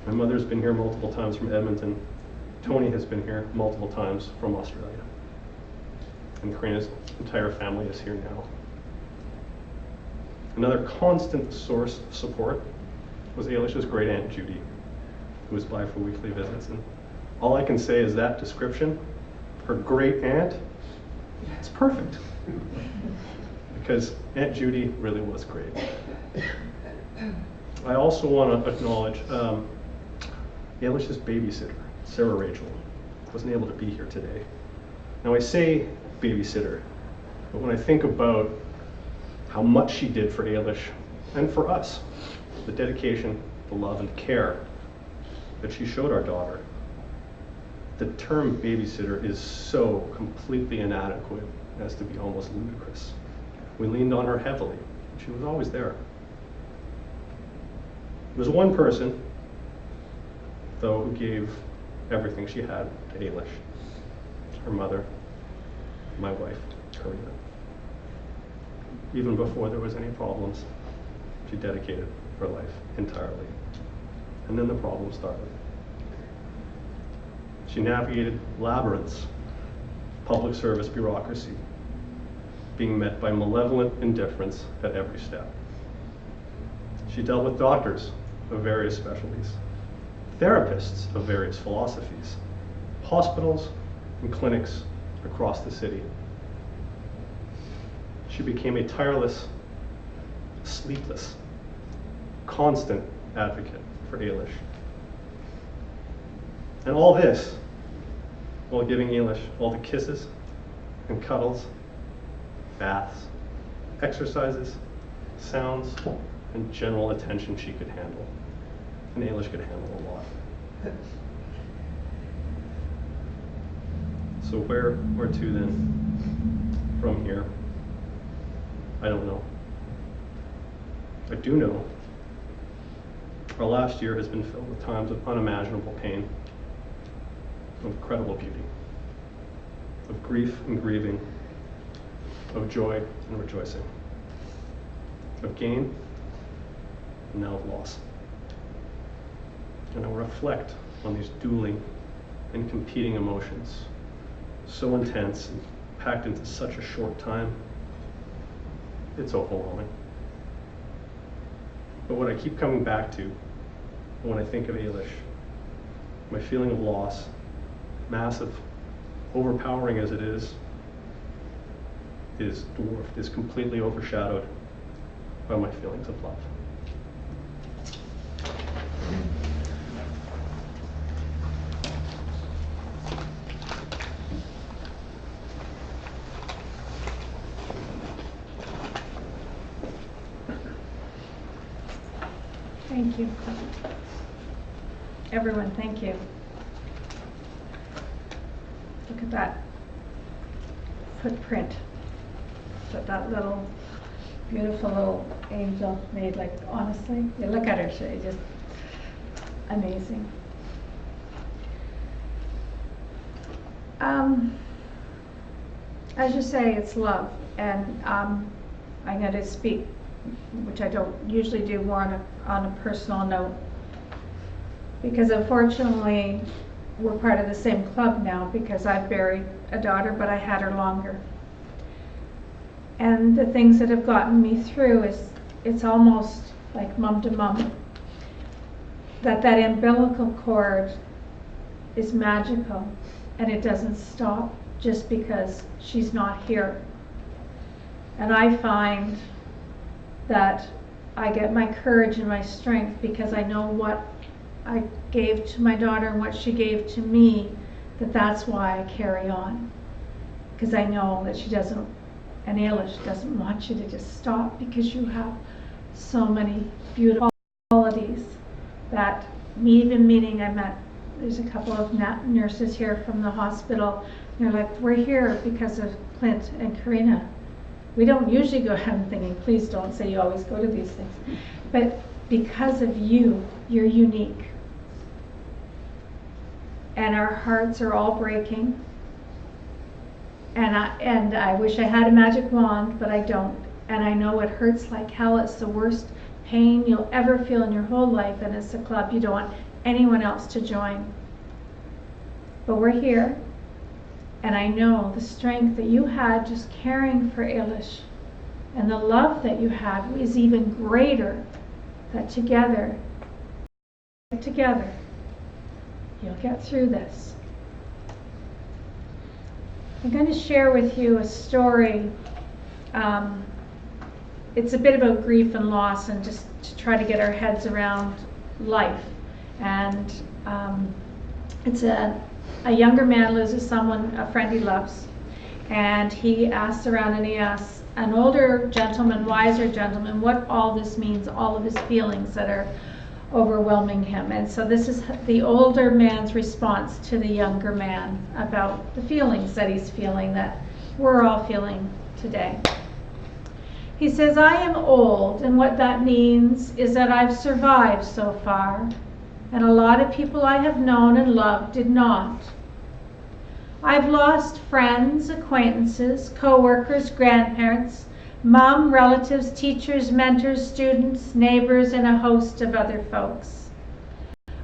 My mother's been here multiple times from Edmonton. Tony has been here multiple times from Australia. And Karina's entire family is here now. Another constant source of support was Ailish's great aunt Judy, who was by for weekly visits. And all I can say is that description, her great aunt, it's perfect. Because Aunt Judy really was great. I also want to acknowledge Ailish's babysitter, Sarah Rachel, wasn't able to be here today. Now I say babysitter, but when I think about how much she did for Ailish and for us, the dedication, the love, and care that she showed our daughter, the term babysitter is so completely inadequate as to be almost ludicrous. We leaned on her heavily. She was always there. There was one person, though, who gave everything she had to Ailish. Her mother, my wife, Karina. Even before there was any problems, she dedicated her life entirely. And then the problem started. She navigated labyrinths, public service bureaucracy, being met by malevolent indifference at every step. She dealt with doctors of various specialties, therapists of various philosophies, hospitals and clinics across the city. She became a tireless, sleepless, constant advocate for Ailish. And all this while giving Ailish all the kisses and cuddles, baths, exercises, sounds, and general attention she could handle. And Ailish could handle a lot. So where to then? From here? I don't know. I do know our last year has been filled with times of unimaginable pain, of incredible beauty, of grief and grieving, of joy and rejoicing, of gain and now of loss. And I reflect on these dueling and competing emotions, so intense and packed into such a short time. It's overwhelming. But what I keep coming back to when I think of Ailish, my feeling of loss, massive, overpowering as it is dwarfed, is completely overshadowed by my feelings of love. Thank you. Everyone, thank you. Look at that footprint that little, beautiful little angel made. Like, honestly, you look at her, she's just amazing. As you say, it's love, and I'm going to speak, which I don't usually do, more on a personal note, because unfortunately we're part of the same club now, because I've buried a daughter, but I had her longer. And the things that have gotten me through is, it's almost like mum to mum, that umbilical cord is magical, and it doesn't stop just because she's not here. And I find that I get my courage and my strength because I know what I gave to my daughter and what she gave to me, that's why I carry on. Because I know that she doesn't, and Ailish doesn't want you to just stop, because you have so many beautiful qualities that even meeting, there's a couple of nurses here from the hospital, and they're like, we're here because of Clint and Karina. We don't usually go ahead and thinking, please don't say you always go to these things. But because of you, you're unique. And our hearts are all breaking. And I wish I had a magic wand, but I don't. And I know it hurts like hell. It's the worst pain you'll ever feel in your whole life, and it's a club you don't want anyone else to join. But we're here. And I know the strength that you had just caring for Ailish, and the love that you had is even greater, that together, you'll get through this. I'm going to share with you a story. It's a bit about grief and loss, and just to try to get our heads around life. And it's a younger man loses someone, a friend he loves, and he asks around, and he asks an older gentleman, wiser gentleman, what all this means, all of his feelings that are overwhelming him. And so this is the older man's response to the younger man about the feelings that he's feeling, that we're all feeling today. He says, I am old, and what that means is that I've survived so far, and a lot of people I have known and loved did not. I've lost friends, acquaintances, co-workers, grandparents, mom, relatives, teachers, mentors, students, neighbors, and a host of other folks.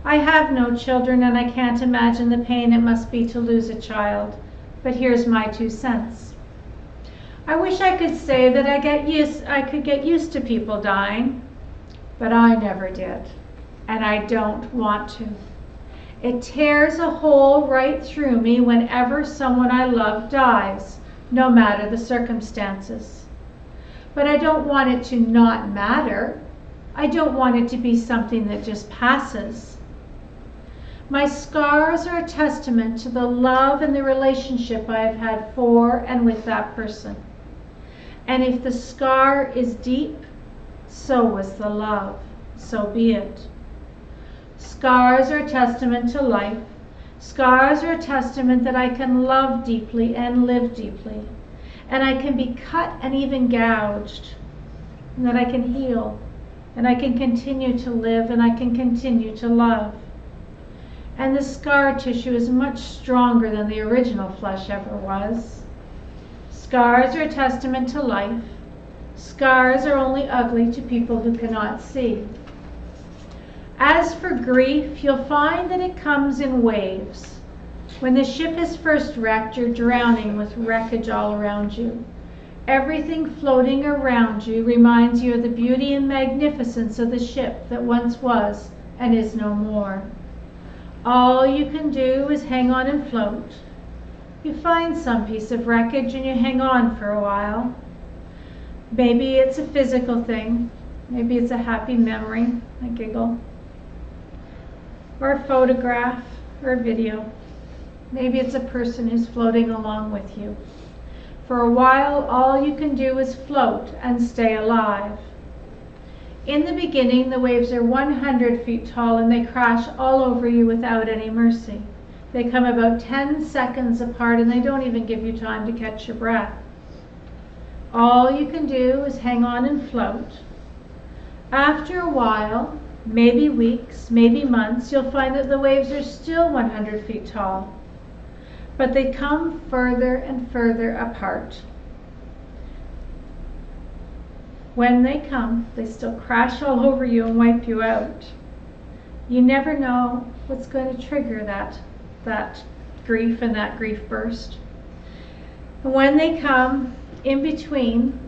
I have no children, and I can't imagine the pain it must be to lose a child, but here's my 2 cents. I wish I could say that I could get used to people dying, but I never did. And I don't want to. It tears a hole right through me whenever someone I love dies, no matter the circumstances. But I don't want it to not matter. I don't want it to be something that just passes. My scars are a testament to the love and the relationship I have had for and with that person. And if the scar is deep, so was the love. So be it. Scars are a testament to life. Scars are a testament that I can love deeply and live deeply. And I can be cut and even gouged. And that I can heal. And I can continue to live, and I can continue to love. And the scar tissue is much stronger than the original flesh ever was. Scars are a testament to life. Scars are only ugly to people who cannot see. As for grief, you'll find that it comes in waves. When the ship is first wrecked, you're drowning with wreckage all around you. Everything floating around you reminds you of the beauty and magnificence of the ship that once was and is no more. All you can do is hang on and float. You find some piece of wreckage and you hang on for a while. Maybe it's a physical thing. Maybe it's a happy memory, a giggle, or a photograph, or a video. Maybe it's a person who's floating along with you. For a while, all you can do is float and stay alive. In the beginning, the waves are 100 feet tall and they crash all over you without any mercy. They come about 10 seconds apart and they don't even give you time to catch your breath. All you can do is hang on and float. After a while, maybe weeks, maybe months, you'll find that the waves are still 100 feet tall, but they come further and further apart. When they come, they still crash all over you and wipe you out. You never know what's going to trigger that grief and that grief burst. And when they come, in between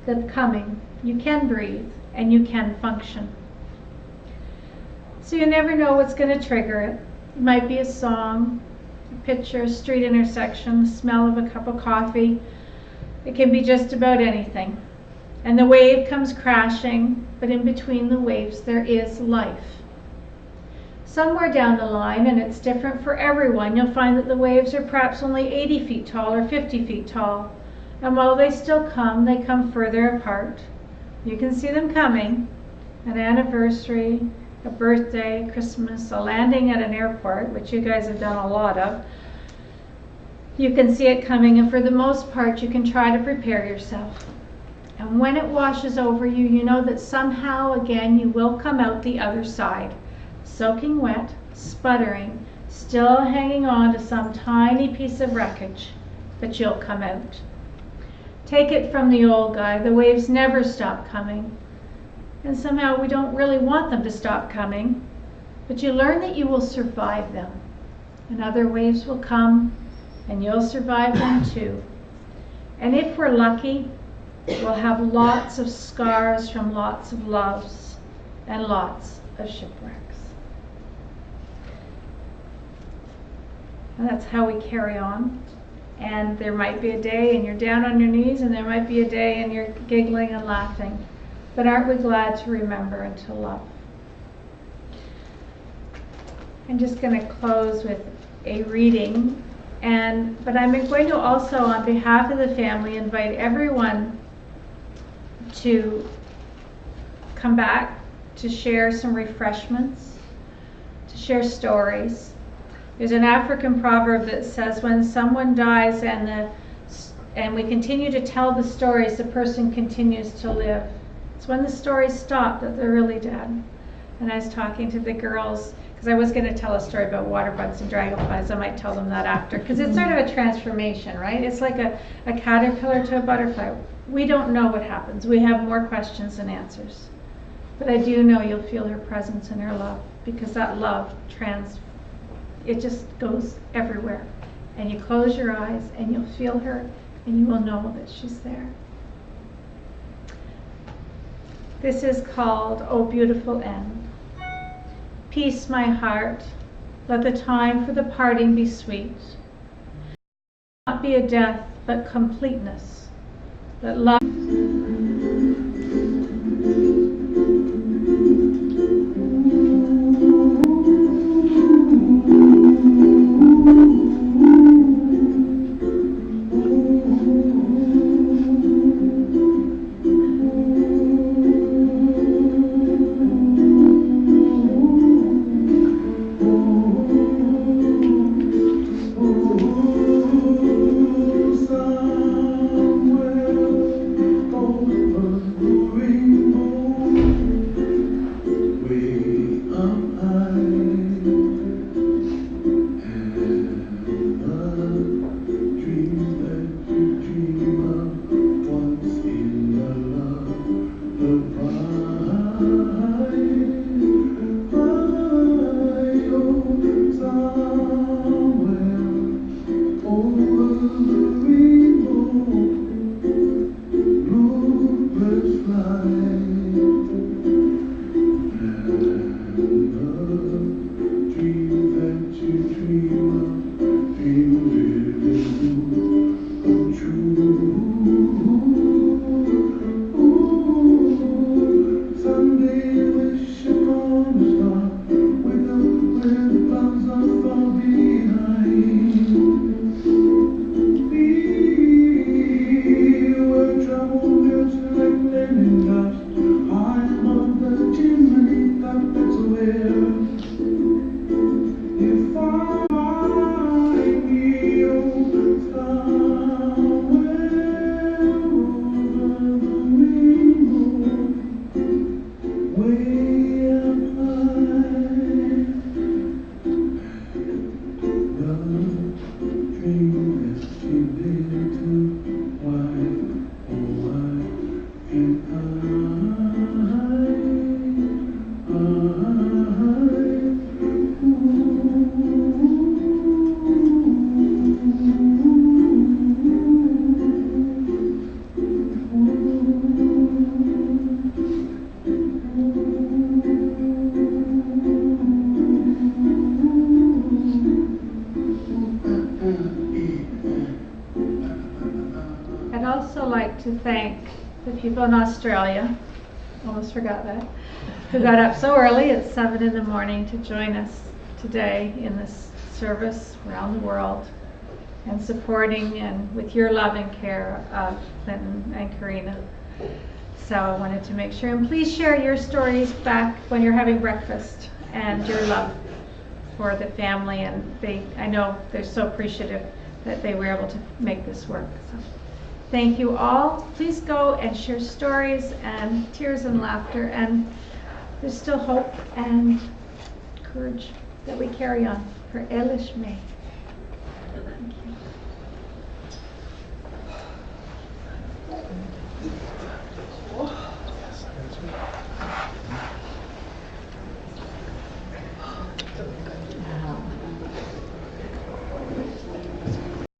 the coming, you can breathe and you can function. So you never know what's going to trigger it. It might be a song, a picture, a street intersection, the smell of a cup of coffee. It can be just about anything. And the wave comes crashing, but in between the waves there is life. Somewhere down the line, and it's different for everyone, you'll find that the waves are perhaps only 80 feet tall or 50 feet tall. And while they still come, they come further apart. You can see them coming, an anniversary, a birthday, Christmas, a landing at an airport, which you guys have done a lot of. You can see it coming, and for the most part, you can try to prepare yourself. And when it washes over you, you know that somehow again you will come out the other side, soaking wet, sputtering, still hanging on to some tiny piece of wreckage, but you'll come out. Take it from the old guy, the waves never stop coming. And somehow we don't really want them to stop coming, but you learn that you will survive them. And other waves will come, and you'll survive them too. And if we're lucky, we'll have lots of scars from lots of loves and lots of shipwrecks. And that's how we carry on. And there might be a day and you're down on your knees, and there might be a day and you're giggling and laughing. But aren't we glad to remember and to love? I'm just going to close with a reading. But I'm going to also, on behalf of the family, invite everyone to come back to share some refreshments, to share stories. There's an African proverb that says when someone dies and we continue to tell the stories, the person continues to live. It's when the stories stop that they're really dead. And I was talking to the girls, because I was going to tell a story about water bugs and dragonflies. I might tell them that after, because it's sort of a transformation, right? It's like a caterpillar to a butterfly. We don't know what happens. We have more questions than answers. But I do know you'll feel her presence and her love, because that love it just goes everywhere. And you close your eyes and you'll feel her, and you will know that she's there. This is called O Beautiful End. Peace, my heart, let the time for the parting be sweet. Not be a death, but completeness. Let love Somewhere I'd also like to thank the people in Australia, almost forgot that, who got up so early at 7 in the morning to join us today in this service around the world and supporting and with your love and care of Clinton and Karina. So I wanted to make sure, and please share your stories back when you're having breakfast and your love for the family, and I know they're so appreciative that they were able to make this work. So thank you all. Please go and share stories and tears and laughter, and there's still hope and courage that we carry on for Ailish May. Thank you.